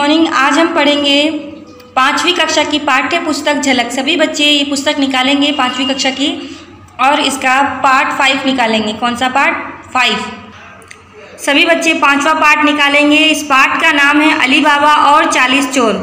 Morning. आज हम पढ़ेंगे 5वीं कक्षा की पाठ्य पुस्तक झलक। सभी बच्चे ये पुस्तक निकालेंगे 5वीं कक्षा की और इसका पार्ट 5 निकालेंगे। कौन सा पार्ट? 5। सभी बच्चे 5वां पार्ट निकालेंगे। इस पार्ट का नाम है अली बाबा और 40 चोर।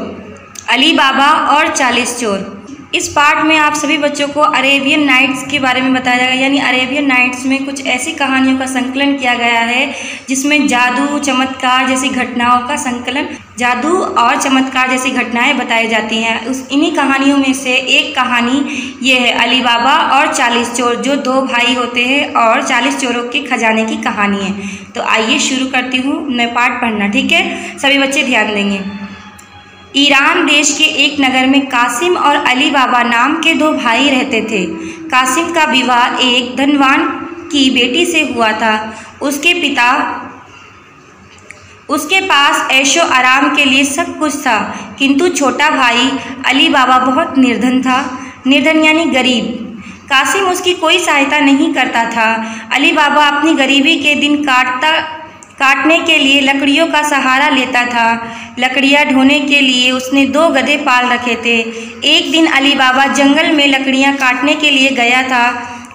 अली बाबा और 40 चोर। इस पार्ट में आप सभी बच्चों को अरेबियन नाइट्स के बारे में बताया जाएगा। यानी अरेबियन नाइट्स में कुछ ऐसी कहानियों का संकलन किया गया है जिसमें जादू चमत्कार जैसी घटनाओं का संकलन, जादू और चमत्कार जैसी घटनाएं बताई जाती हैं। इन्हीं कहानियों में से एक कहानी ये है अली बाबा और 40 चोर, जो 2 भाई होते हैं और 40 चोरों के खजाने की कहानी है। तो आइए शुरू करती हूँ मैं पाठ पढ़ना। ठीक है, सभी बच्चे ध्यान देंगे। ईरान देश के एक नगर में कासिम और अली बाबा नाम के 2 भाई रहते थे। कासिम का विवाह एक धनवान की बेटी से हुआ था। उसके पास ऐशो आराम के लिए सब कुछ था, किंतु छोटा भाई अली बाबा बहुत निर्धन था। निर्धन यानी गरीब। कासिम उसकी कोई सहायता नहीं करता था। अली बाबा अपनी गरीबी के दिन काटने के लिए लकड़ियों का सहारा लेता था। लकड़ियाँ ढोने के लिए उसने 2 गधे पाल रखे थे। एक दिन अली बाबा जंगल में लकड़ियाँ काटने के लिए गया था।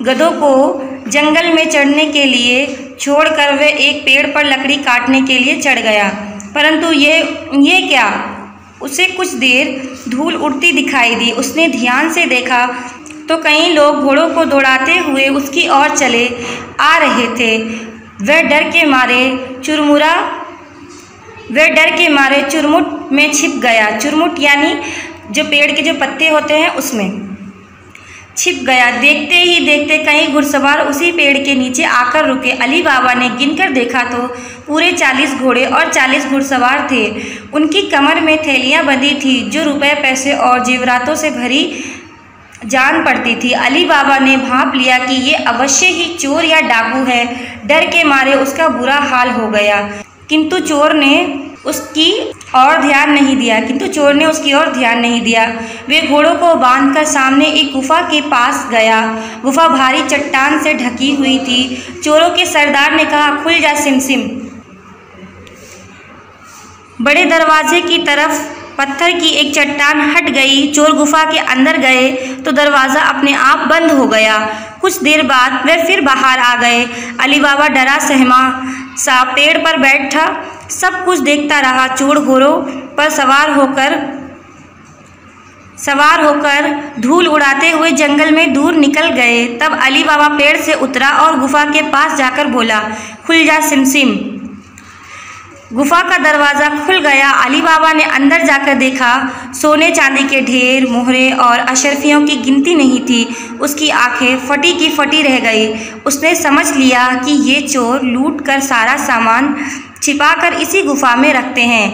गधों को जंगल में चढ़ने के लिए छोड़कर वह एक पेड़ पर लकड़ी काटने के लिए चढ़ गया। परंतु ये क्या, उसे कुछ देर धूल उड़ती दिखाई दी। उसने ध्यान से देखा तो कई लोग घोड़ों को दौड़ाते हुए उसकी ओर चले आ रहे थे। वह डर के मारे चुरमुट में छिप गया। चुरमुट यानी जो पेड़ के जो पत्ते होते हैं उसमें छिप गया। देखते ही देखते कई घुड़सवार उसी पेड़ के नीचे आकर रुके। अली बाबा ने गिनकर देखा तो पूरे 40 घोड़े और 40 घुड़सवार थे। उनकी कमर में थैलियाँ बंधी थी जो रुपए पैसे और जेवरातों से भरी जान पड़ती थी। अली बाबा ने भांप लिया कि ये अवश्य ही चोर या डाकू है। डर के मारे उसका बुरा हाल हो गया, किंतु चोर ने उसकी ओर ध्यान नहीं दिया। वे घोड़ों को बांधकर सामने एक गुफा के पास गया। गुफा भारी चट्टान से ढकी हुई थी। चोरों के सरदार ने कहा, खुल जा सिमसिम। बड़े दरवाजे की तरफ पत्थर की एक चट्टान हट गई। चोर गुफा के अंदर गए तो दरवाज़ा अपने आप बंद हो गया। कुछ देर बाद वे फिर बाहर आ गए। अली बाबा डरा सहमा सा पेड़ पर बैठा सब कुछ देखता रहा। चोर घोड़ों पर सवार होकर धूल उड़ाते हुए जंगल में दूर निकल गए। तब अली बाबा पेड़ से उतरा और गुफा के पास जाकर बोला, खुल जा सिमसिम। गुफा का दरवाज़ा खुल गया। अली बाबा ने अंदर जाकर देखा। सोने चांदी के ढेर, मोहरे और अशरफियों की गिनती नहीं थी। उसकी आंखें फटी की फटी रह गई। उसने समझ लिया कि ये चोर लूट कर सारा सामान छिपाकर इसी गुफा में रखते हैं।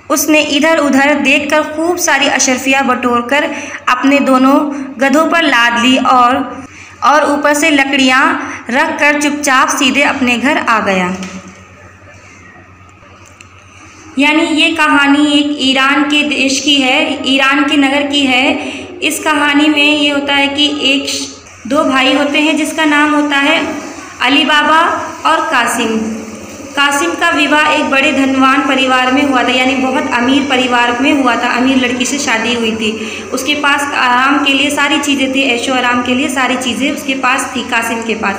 उसने इधर उधर देखकर खूब सारी अशरफियाँ बटोरकर अपने दोनों गधों पर लाद ली और ऊपर से लकड़ियाँ रख कर चुपचाप सीधे अपने घर आ गया। यानी ये कहानी एक ईरान के देश की है, ईरान के नगर की है। इस कहानी में ये होता है कि 2 भाई होते हैं जिसका नाम होता है अली बाबा और कासिम। कासिम का विवाह एक बड़े धनवान परिवार में हुआ था, यानी बहुत अमीर परिवार में हुआ था। अमीर लड़की से शादी हुई थी। उसके पास आराम के लिए सारी चीज़ें थी, ऐशो आराम के लिए सारी चीज़ें उसके पास थी, कासिम के पास।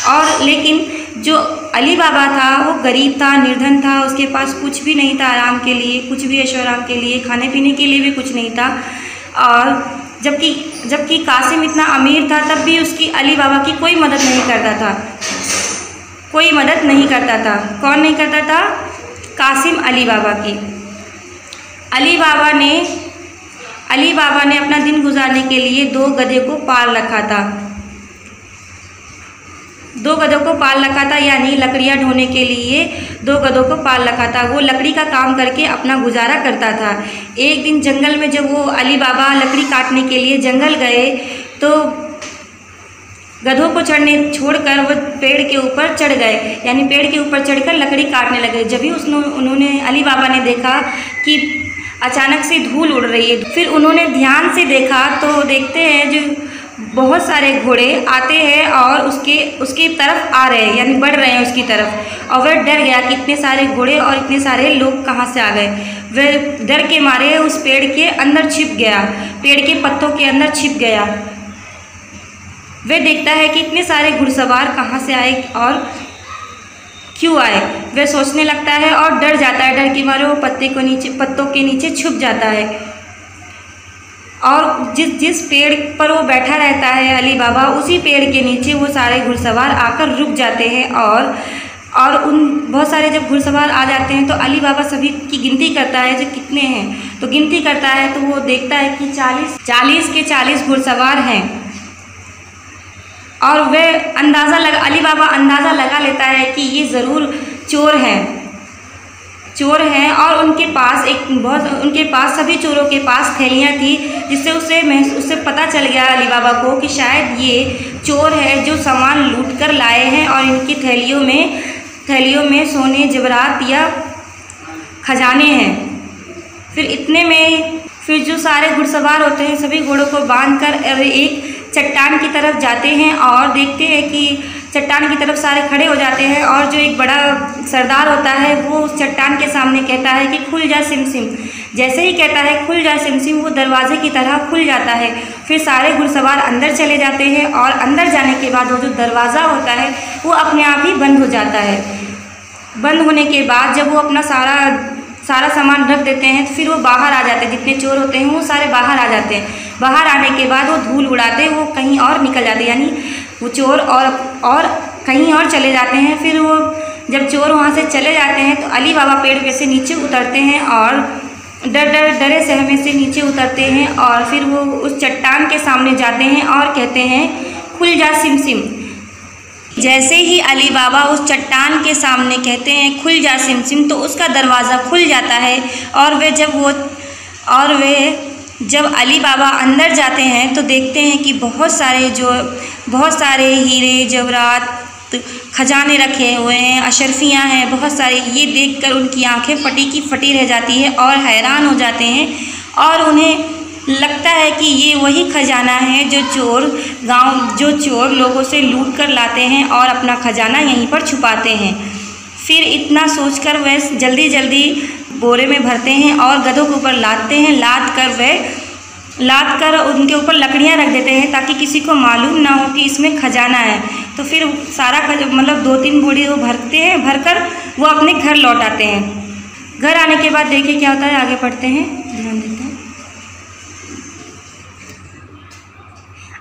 और लेकिन जो अली बाबा था वो गरीब था, निर्धन था। उसके पास कुछ भी नहीं था आराम के लिए, कुछ भी ऐशो आराम के लिए, खाने पीने के लिए भी कुछ नहीं था। और जबकि कासिम इतना अमीर था तब भी उसकी अली बाबा की कोई मदद नहीं करता था। कौन नहीं करता था? कासिम अली बाबा की। अली बाबा ने अपना दिन गुजारने के लिए 2 गधे को पाल रखा था। 2 गधों को पाल रखा था, यानी लकड़ियाँ ढोने के लिए 2 गधों को पाल रखा था। वो लकड़ी का काम करके अपना गुजारा करता था। एक दिन जंगल में जब वो अली बाबा लकड़ी काटने के लिए जंगल गए तो गधों को छोड़कर वो पेड़ के ऊपर चढ़ गए, यानी पेड़ के ऊपर चढ़कर लकड़ी काटने लगे। जब ही उन्होंने अली बाबा ने देखा कि अचानक से धूल उड़ रही है। फिर उन्होंने ध्यान से देखा तो देखते हैं जो बहुत सारे घोड़े आते हैं और उसके तरफ आ रहे हैं, यानी बढ़ रहे हैं उसकी तरफ। और वह डर गया कि इतने सारे घोड़े और इतने सारे लोग कहाँ से आ गए। वह डर के मारे उस पेड़ के अंदर छिप गया, पेड़ के पत्तों के अंदर छिप गया। वह देखता है कि इतने सारे घुड़सवार कहाँ से आए और क्यों आए। वह सोचने लगता है और डर जाता है, डर के मारे वो पत्तों के नीचे छुप जाता है। और जिस पेड़ पर वो बैठा रहता है अली बाबा, उसी पेड़ के नीचे वो सारे घुड़सवार आकर रुक जाते हैं। और उन बहुत सारे जब घुड़सवार आ जाते हैं तो अली बाबा सभी की गिनती करता है जो कितने हैं। तो गिनती करता है तो वो देखता है कि 40 के 40 घुड़सवार हैं। और वह अली बाबा अंदाज़ा लगा लेता है कि ये ज़रूर चोर हैं। और उनके पास सभी चोरों के पास थैलियाँ थी, जिससे उससे पता चल गया अली बाबा को कि शायद ये चोर है जो सामान लूट कर लाए हैं और इनकी थैलियों में सोने जेवरात या खजाने हैं। फिर जो सारे घुड़सवार होते हैं सभी घोड़ों को बांधकर एक चट्टान की तरफ जाते हैं और देखते हैं कि चट्टान की तरफ सारे खड़े हो जाते हैं। और जो एक बड़ा सरदार होता है वो उस चट्टान के सामने कहता है कि खुल जा सिमसिम। जैसे ही कहता है खुल जा सिमसिम, वो दरवाजे की तरह खुल जाता है। फिर सारे घुड़सवार अंदर चले जाते हैं और अंदर जाने के बाद वो जो दरवाज़ा होता है वो अपने आप ही बंद हो जाता है। बंद होने के बाद जब वो अपना सारा सामान रख देते हैं तो फिर वो बाहर आ जाते हैं। जितने चोर होते हैं वो सारे बाहर आ जाते हैं। बाहर आने के बाद वो धूल उड़ाते वो कहीं और निकल जाते हैं, यानी वो चोर और कहीं और चले जाते हैं। फिर वो जब चोर वहाँ से चले जाते हैं तो अली बाबा पेड़ पे से नीचे उतरते हैं और डरे सहमे से नीचे उतरते हैं। और फिर वो उस चट्टान के सामने जाते हैं और कहते हैं खुल जा सिमसिम। जैसे ही अली बाबा उस चट्टान के सामने कहते हैं खुल जा सिमसिम, तो उसका दरवाज़ा खुल जाता है। और वे जब अली बाबा अंदर जाते हैं तो देखते हैं कि बहुत सारे हीरे जवाहरात खजाने रखे हुए हैं, अशरफियाँ हैं बहुत सारे। ये देखकर उनकी आंखें फटी की फटी रह जाती है और हैरान हो जाते हैं। और उन्हें लगता है कि ये वही खजाना है जो चोर लोगों से लूट कर लाते हैं और अपना खजाना यहीं पर छुपाते हैं। फिर इतना सोचकर वह जल्दी बोरे में भरते हैं और गधों के ऊपर लादते हैं। लाद कर उनके ऊपर लकड़ियाँ रख देते हैं ताकि किसी को मालूम ना हो कि इसमें खजाना है। तो फिर सारा 2-3 बोरी वो भरकर वो अपने घर लौट आते हैं। घर आने के बाद देखिए क्या होता है, आगे पढ़ते हैं, ध्यान देते हैं।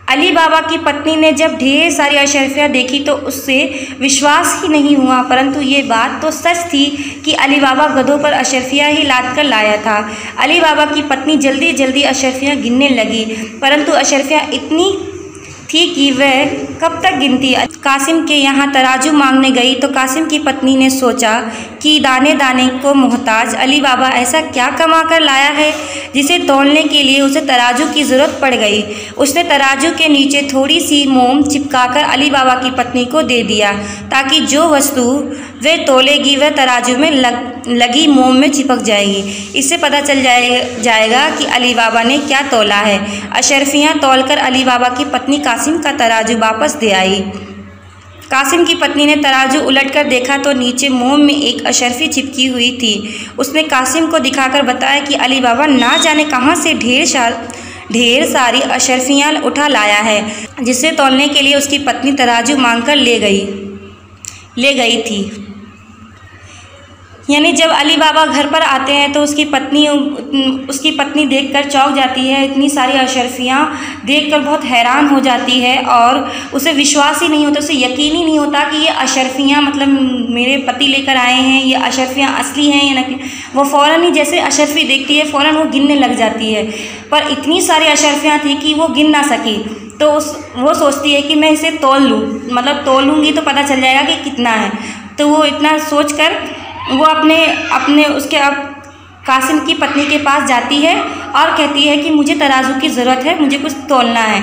अली बाबा की पत्नी ने जब ढेर सारी अशरफियाँ देखी तो उससे विश्वास ही नहीं हुआ, परंतु ये बात तो सच थी कि अली बाबा गधों पर अशरफियाँ ही लाद कर लाया था। अली बाबा की पत्नी जल्दी अशरफियाँ गिनने लगी, परंतु अशरफियाँ इतनी थी कि वह कब तक गिनती। कासिम के यहाँ तराजू मांगने गई तो कासिम की पत्नी ने सोचा कि दाने दाने को मोहताज अली बाबा ऐसा क्या कमा कर लाया है जिसे तौलने के लिए उसे तराजू की ज़रूरत पड़ गई। उसने तराजू के नीचे थोड़ी सी मोम चिपकाकर अली बाबा की पत्नी को दे दिया ताकि जो वस्तु वह तोलेगी वह तराजू में लगी मोम में चिपक जाएगी। इससे पता चल जाएगा कि अली बाबा ने क्या तोला है। अशरफियाँ तौलकर अली बाबा की पत्नी कासिम का तराजू वापस दे आई। कासिम की पत्नी ने तराजू उलटकर देखा तो नीचे मोम में एक अशरफी चिपकी हुई थी। उसने कासिम को दिखाकर बताया कि अली बाबा ना जाने कहाँ से ढेर सारी अशरफियाँ उठा लाया है, जिसे तौलने के लिए उसकी पत्नी तराजू मांगकर ले गई थी। यानी जब अली बाबा घर पर आते हैं तो उसकी पत्नी देखकर चौंक जाती है। इतनी सारी अशरफियाँ देखकर बहुत हैरान हो जाती है और उसे विश्वास ही नहीं होता, उसे यकीन ही नहीं होता कि ये अशरफियाँ मेरे पति लेकर आए हैं, ये अशरफियाँ असली हैं या नकली। वो फ़ौरन ही जैसे अशरफी देखती है फ़ौरन वो गिनने लग जाती है, पर इतनी सारी अशरफियाँ थी कि वो गिन ना सकी। तो वो सोचती है कि मैं इसे तोलूँगी तो पता चल जाएगा कि कितना है। तो वो इतना सोच कर वो कासिम की पत्नी के पास जाती है और कहती है कि मुझे तराजू की ज़रूरत है, मुझे कुछ तौलना है।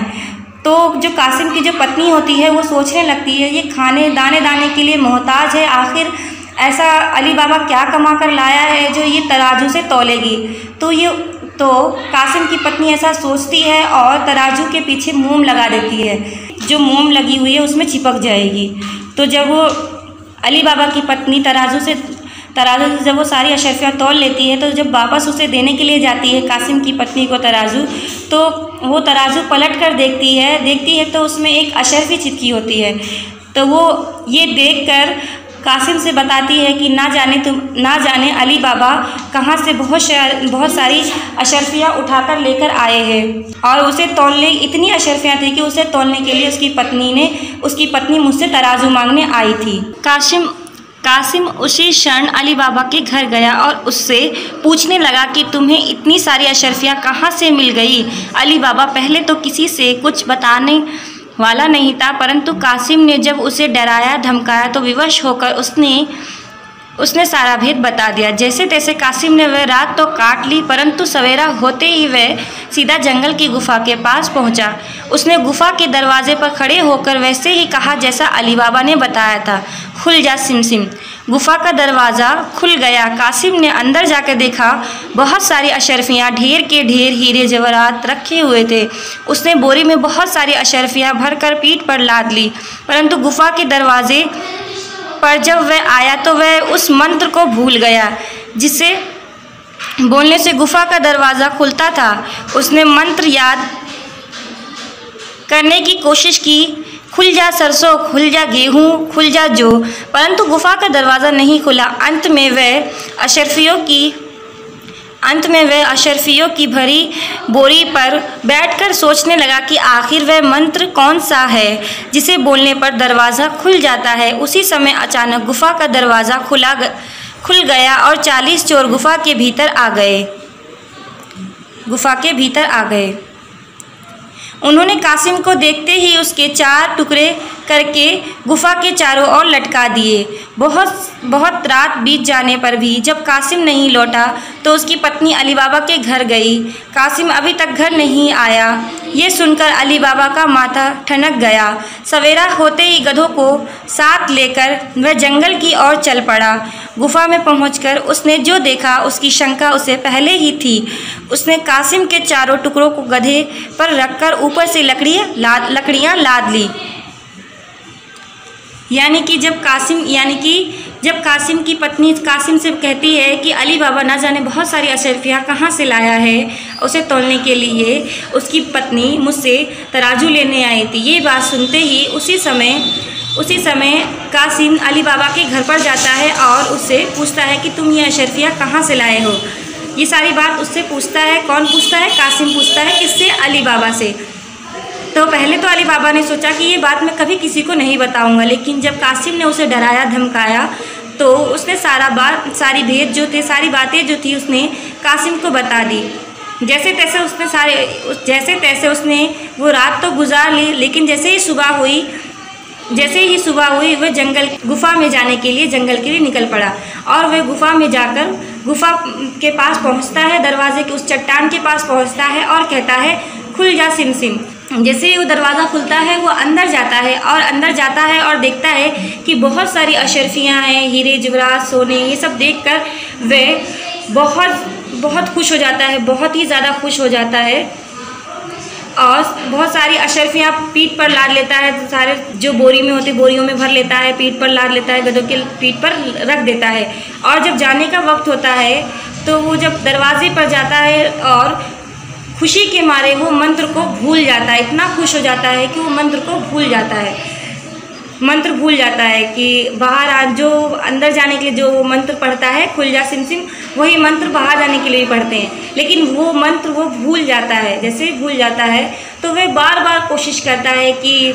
तो जो कासिम की जो पत्नी होती है वो सोचने लगती है ये दाने दाने के लिए मोहताज है, आखिर ऐसा अली बाबा क्या कमा कर लाया है जो ये तराजू से तौलेगी। तो ये तो कासिम की पत्नी ऐसा सोचती है और तराजू के पीछे मोम लगा देती है, जो मोम लगी हुई है उसमें चिपक जाएगी। तो जब वो अली बाबा की पत्नी तराजू से जब वो सारी अशरफियाँ तौल लेती है, तो जब वापस उसे देने के लिए जाती है कासिम की पत्नी को तराजू, तो वो तराजू पलट कर देखती है तो उसमें एक अशरफी चिपकी होती है। तो वो ये देखकर कासिम से बताती है कि ना जाने अली बाबा कहाँ से बहुत सारी अशरफियाँ उठाकर लेकर आए हैं, और उसे तौलने इतनी अशरफियाँ थी कि उसे तौलने के लिए उसकी पत्नी मुझसे तराजू मांगने आई थी। कासिम उसी क्षण अली बाबा के घर गया और उससे पूछने लगा कि तुम्हें इतनी सारी अशरफियाँ कहाँ से मिल गई। अली बाबा पहले तो किसी से कुछ बताने वाला नहीं था, परंतु कासिम ने जब उसे डराया धमकाया तो विवश होकर उसने सारा भेद बता दिया। जैसे तैसे कासिम ने वह रात तो काट ली, परंतु सवेरा होते ही वह सीधा जंगल की गुफा के पास पहुंचा। उसने गुफा के दरवाजे पर खड़े होकर वैसे ही कहा जैसा अली बाबा ने बताया था, खुल जा सिमसिम। गुफा का दरवाज़ा खुल गया। कासिम ने अंदर जाकर देखा बहुत सारी अशरफियाँ ढेर के ढेर हीरे जवाहरात रखे हुए थे। उसने बोरी में बहुत सारी अशरफियाँ भरकर पीठ पर लाद ली, परंतु गुफा के दरवाजे पर जब वह आया तो वह उस मंत्र को भूल गया जिसे बोलने से गुफा का दरवाज़ा खुलता था। उसने मंत्र याद करने की कोशिश की, खुल जा सरसों, खुल जा गेहूँ, खुल जा जौ, परंतु गुफा का दरवाज़ा नहीं खुला। अंत में वह अशरफियों की भरी बोरी पर बैठकर सोचने लगा कि आखिर वह मंत्र कौन सा है जिसे बोलने पर दरवाज़ा खुल जाता है। उसी समय अचानक गुफा का दरवाज़ा खुल गया और 40 चोर गुफा के भीतर आ गए। उन्होंने कासिम को देखते ही उसके 4 टुकड़े करके गुफा के चारों ओर लटका दिए। बहुत रात बीत जाने पर भी जब कासिम नहीं लौटा तो उसकी पत्नी अली बाबा के घर गई। कासिम अभी तक घर नहीं आया, ये सुनकर अली बाबा का माथा ठनक गया। सवेरा होते ही गधों को साथ लेकर वह जंगल की ओर चल पड़ा। गुफा में पहुंचकर उसने जो देखा उसकी शंका उसे पहले ही थी। उसने कासिम के चारों टुकड़ों को गधे पर रखकर ऊपर से लकड़ियाँ लाद ली। यानी कि जब कासिम की पत्नी कासिम से कहती है कि अली बाबा ना जाने बहुत सारी अशरफियाँ कहाँ से लाया है, उसे तौलने के लिए उसकी पत्नी मुझसे तराजू लेने आई थी। ये बात सुनते ही उसी समय कासिम अली बाबा के घर पर जाता है और उससे पूछता है कि तुम ये अशरफियाँ कहाँ से लाए हो। ये सारी बात उससे पूछता है। कौन पूछता है? कासिम पूछता है। किससे? अली बाबा से। तो पहले तो अली बाबा ने सोचा कि ये बात मैं कभी किसी को नहीं बताऊंगा, लेकिन जब कासिम ने उसे डराया धमकाया तो उसने सारी बातें जो थी उसने कासिम को बता दी। जैसे तैसे उसने वो रात तो गुजार ली, लेकिन जैसे ही सुबह हुई वह गुफा में जाने के लिए निकल पड़ा। और वह गुफा में जाकर गुफा के पास पहुंचता है, दरवाजे के उस चट्टान के पास पहुंचता है और कहता है खुल जा सिमसिम। जैसे ही वो दरवाज़ा खुलता है वो अंदर जाता है और देखता है कि बहुत सारी अशरफियाँ हैं, हीरे जवाहरात सोने, ये सब देखकर वह बहुत खुश हो जाता है, बहुत ही ज़्यादा खुश हो जाता है। और बहुत सारी अशरफियाँ पीठ पर लाद लेता है, सारे जो बोरी में होते बोरियों में भर लेता है, पीठ पर लाद लेता है, गधों के पीठ पर रख देता है। और जब जाने का वक्त होता है तो वो जब दरवाजे पर जाता है और खुशी के मारे वो मंत्र को भूल जाता है। इतना खुश हो जाता है कि वो मंत्र भूल जाता है कि जो अंदर जाने के लिए जो मंत्र पढ़ता है खुल जा सिमसिम, वही मंत्र बाहर जाने के लिए भी पढ़ते हैं, लेकिन वो मंत्र वो भूल जाता है। जैसे भूल जाता है तो वह बार बार कोशिश करता है कि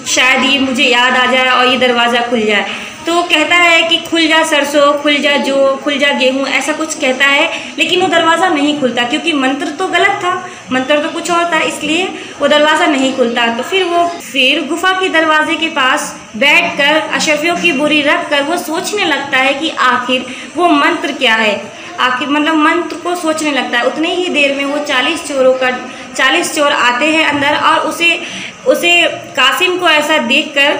शायद ये मुझे याद आ जाए और ये दरवाज़ा खुल जाए। तो कहता है कि खुल जा सरसों, खुल जा जौ, खुल जा गेहूँ, ऐसा कुछ कहता है, लेकिन वो दरवाज़ा नहीं खुलता क्योंकि मंत्र तो गलत था, मंत्र तो कुछ और था, इसलिए वो दरवाज़ा नहीं खुलता। तो फिर गुफा के दरवाजे के पास बैठकर अशरफियों की बोरी रख कर वो सोचने लगता है कि आखिर वो मंत्र क्या है। मंत्र को सोचने लगता है। उतने ही देर में वो 40 चोर आते हैं अंदर और उसे कासिम को ऐसा देखकर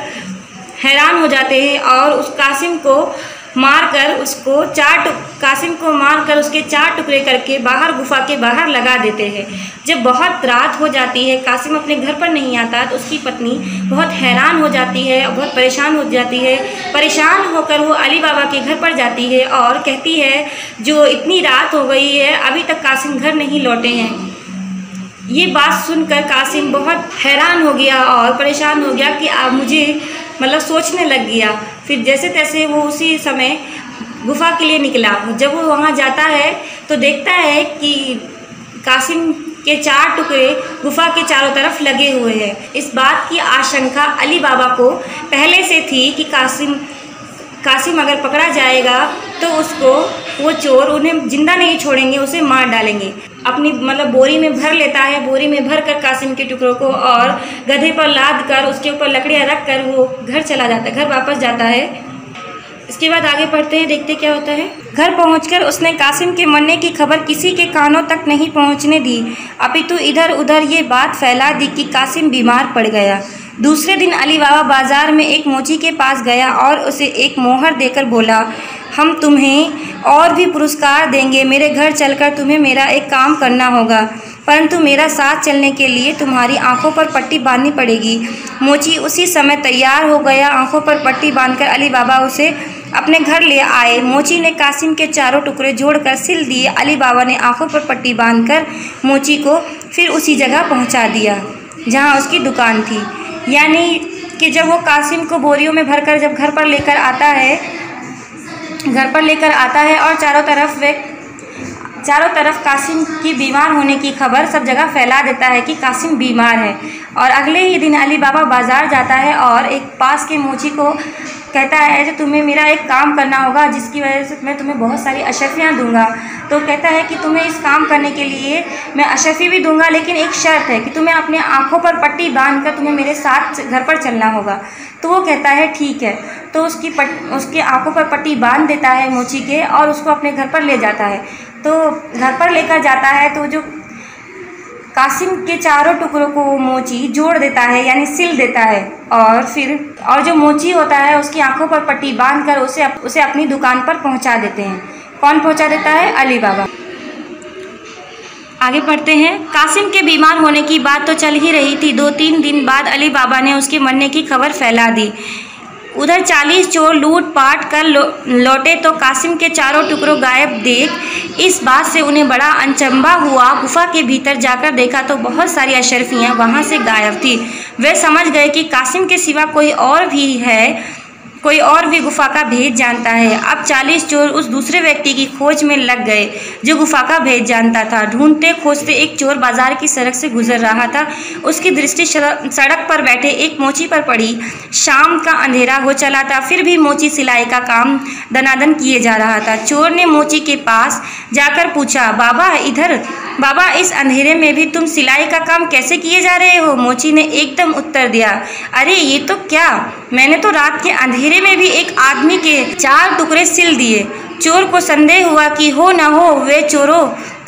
हैरान हो जाते हैं और उस कासिम को मारकर उसको कासिम को मारकर उसके 4 टुकड़े करके बाहर गुफा के बाहर लगा देते हैं। जब बहुत रात हो जाती है, कासिम अपने घर पर नहीं आता, तो उसकी पत्नी बहुत हैरान हो जाती है, बहुत परेशान हो जाती है। परेशान होकर वो अली बाबा के घर पर जाती है और कहती है जो इतनी रात हो गई है अभी तक कासिम घर नहीं लौटे हैं। ये बात सुनकर कासिम बहुत हैरान हो गया और परेशान हो गया कि अब मुझे मतलब सोचने लग गया। फिर जैसे तैसे वो उसी समय गुफा के लिए निकला। जब वो वहाँ जाता है तो देखता है कि कासिम के 4 टुकड़े गुफा के चारों तरफ लगे हुए हैं। इस बात की आशंका अली बाबा को पहले से थी कि कासिम अगर पकड़ा जाएगा तो उसको वो चोर उन्हें जिंदा नहीं छोड़ेंगे, उसे मार डालेंगे। अपनी मतलब बोरी में भर लेता है, बोरी में भर कर कासिम के टुकड़ों को और गधे पर लाद कर उसके ऊपर लकड़ियाँ रख कर वो घर चला जाता है, घर वापस जाता है। इसके बाद आगे पढ़ते हैं, देखते क्या होता है। घर पहुंचकर उसने कासिम के मरने की खबर किसी के कानों तक नहीं पहुंचने दी, अपितु इधर उधर ये बात फैला दी कि कासिम बीमार पड़ गया। दूसरे दिन अली बाबा बाजार में एक मोची के पास गया और उसे एक मोहर देकर बोला, हम तुम्हें और भी पुरस्कार देंगे, मेरे घर चलकर तुम्हें मेरा एक काम करना होगा, परंतु मेरा साथ चलने के लिए तुम्हारी आंखों पर पट्टी बांधनी पड़ेगी। मोची उसी समय तैयार हो गया। आंखों पर पट्टी बांधकर अली बाबा उसे अपने घर ले आए। मोची ने कासिम के 4 टुकड़े जोड़कर सिल दिए। अली बाबा ने आंखों पर पट्टी बांधकर मोची को फिर उसी जगह पहुंचा दिया जहां उसकी दुकान थी। यानी कि जब वो कासिम को बोरियों में भरकर जब घर पर लेकर आता है और चारों तरफ कासिम की बीमार होने की खबर सब जगह फैला देता है कि कासिम बीमार है। और अगले ही दिन अली बाबा बाज़ार जाता है और एक पास के मोची को कहता है कि तुम्हें मेरा एक काम करना होगा, जिसकी वजह से मैं तुम्हें बहुत सारी अशर्फियाँ दूंगा। तो कहता है कि तुम्हें इस काम करने के लिए मैं अशर्फी भी दूंगा, लेकिन एक शर्त है कि तुम्हें अपने आँखों पर पट्टी बांधकर तुम्हें मेरे साथ घर पर चलना होगा। तो वो कहता है ठीक है। तो उसकी आँखों पर पट्टी बांध देता है मोची के और उसको अपने घर पर ले जाता है। तो घर पर लेकर जाता है तो जो कासिम के 4 टुकड़ों को मोची जोड़ देता है, यानी सिल देता है। और जो मोची होता है उसकी आंखों पर पट्टी बांधकर उसे अपनी दुकान पर पहुंचा देते हैं। कौन पहुंचा देता है? अली बाबा। आगे पढ़ते हैं। कासिम के बीमार होने की बात तो चल ही रही थी। 2-3 दिन बाद अली बाबा ने उसके मरने की खबर फैला दी। उधर 40 चोर लूट पाट कर लौटे तो कासिम के 4 टुकड़ों गायब देख इस बात से उन्हें बड़ा अचंभा हुआ। गुफा के भीतर जाकर देखा तो बहुत सारी अशर्फियाँ वहाँ से गायब थी। वे समझ गए कि कासिम के सिवा कोई और भी गुफा का भेद जानता है। अब 40 चोर उस दूसरे व्यक्ति की खोज में लग गए जो गुफा का भेद जानता था। ढूंढते खोजते एक चोर बाजार की सड़क से गुजर रहा था। उसकी दृष्टि सड़क पर बैठे एक मोची पर पड़ी। शाम का अंधेरा हो चला था, फिर भी मोची सिलाई का काम दनादन किए जा रहा था। चोर ने मोची के पास जाकर पूछा, बाबा इस अंधेरे में भी तुम सिलाई का काम कैसे किए जा रहे हो? मोची ने एकदम उत्तर दिया, अरे ये तो क्या, मैंने तो रात के अंधेरे में भी एक आदमी के 4 टुकड़े सिल दिए। चोर को संदेह हुआ कि हो न हो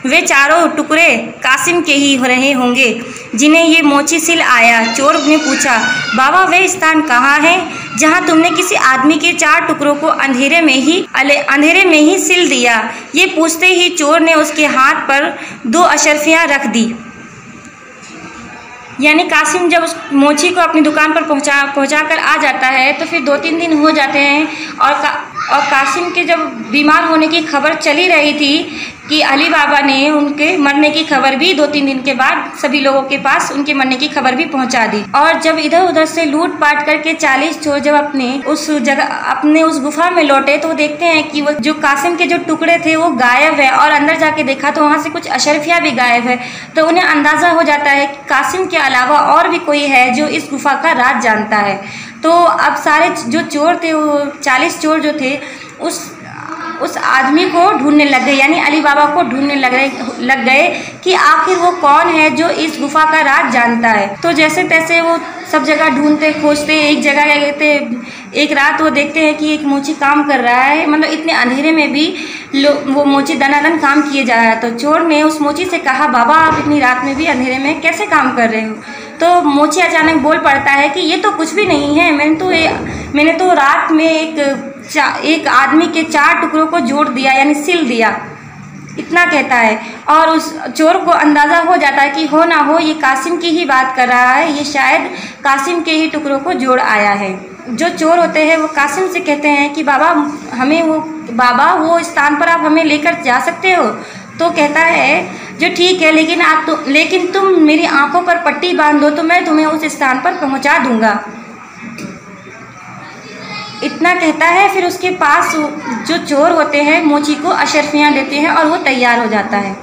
वे 4 टुकड़े कासिम के ही रहे होंगे जिन्हें ये मोची सिल आया। चोर ने पूछा, बाबा वे स्थान कहाँ है जहाँ तुमने किसी आदमी के 4 टुकड़ों को अंधेरे में ही सिल दिया? ये पूछते ही चोर ने उसके हाथ पर 2 अशर्फियाँ रख दी। यानी कासिम जब उस मोची को अपनी दुकान पर पहुंचा कर आ जाता है तो फिर 2-3 दिन हो जाते हैं और कासिम के जब बीमार होने की खबर चली रही थी कि अली बाबा ने उनके मरने की खबर भी 2-3 दिन के बाद सभी लोगों के पास उनके मरने की खबर भी पहुंचा दी। और जब इधर उधर से लूट पाट करके 40 चोर जब अपने उस गुफा में लौटे तो देखते हैं कि वो जो कासिम के जो टुकड़े थे वो गायब है। और अंदर जाके देखा तो वहाँ से कुछ अशर्फियाँ भी गायब है। तो उन्हें अंदाज़ा हो जाता है कि कासिम के अलावा और भी कोई है जो इस गुफा का राज जानता है। तो अब सारे जो चोर थे, वो 40 चोर जो थे, उस आदमी को ढूंढने लग गए, यानी अली बाबा को ढूंढने लग गए कि आखिर वो कौन है जो इस गुफा का राज जानता है। तो जैसे तैसे वो सब जगह ढूंढते खोजते एक जगह गए थे। एक रात वो देखते हैं कि एक मोची काम कर रहा है, मतलब इतने अंधेरे में भी वो मोची दनादन काम किए जा रहा है। तो चोर ने उस मोची से कहा, बाबा आप इतनी रात में भी अंधेरे में कैसे काम कर रहे हो? तो मोची अचानक बोल पड़ता है कि ये तो कुछ भी नहीं है, मैंने तो रात में एक आदमी के 4 टुकड़ों को जोड़ दिया, यानी सिल दिया, इतना कहता है। और उस चोर को अंदाज़ा हो जाता है कि हो ना हो ये कासिम की ही बात कर रहा है, ये शायद कासिम के ही टुकड़ों को जोड़ आया है। जो चोर होते हैं वो कासिम से कहते हैं कि बाबा वो स्थान पर आप हमें लेकर जा सकते हो? तो कहता है जो ठीक है, लेकिन तुम मेरी आंखों पर पट्टी बांध दो तो मैं तुम्हें उस स्थान पर पहुंचा दूंगा, इतना कहता है। फिर उसके पास जो चोर होते हैं मोची को अशर्फियाँ देते हैं और वो तैयार हो जाता है।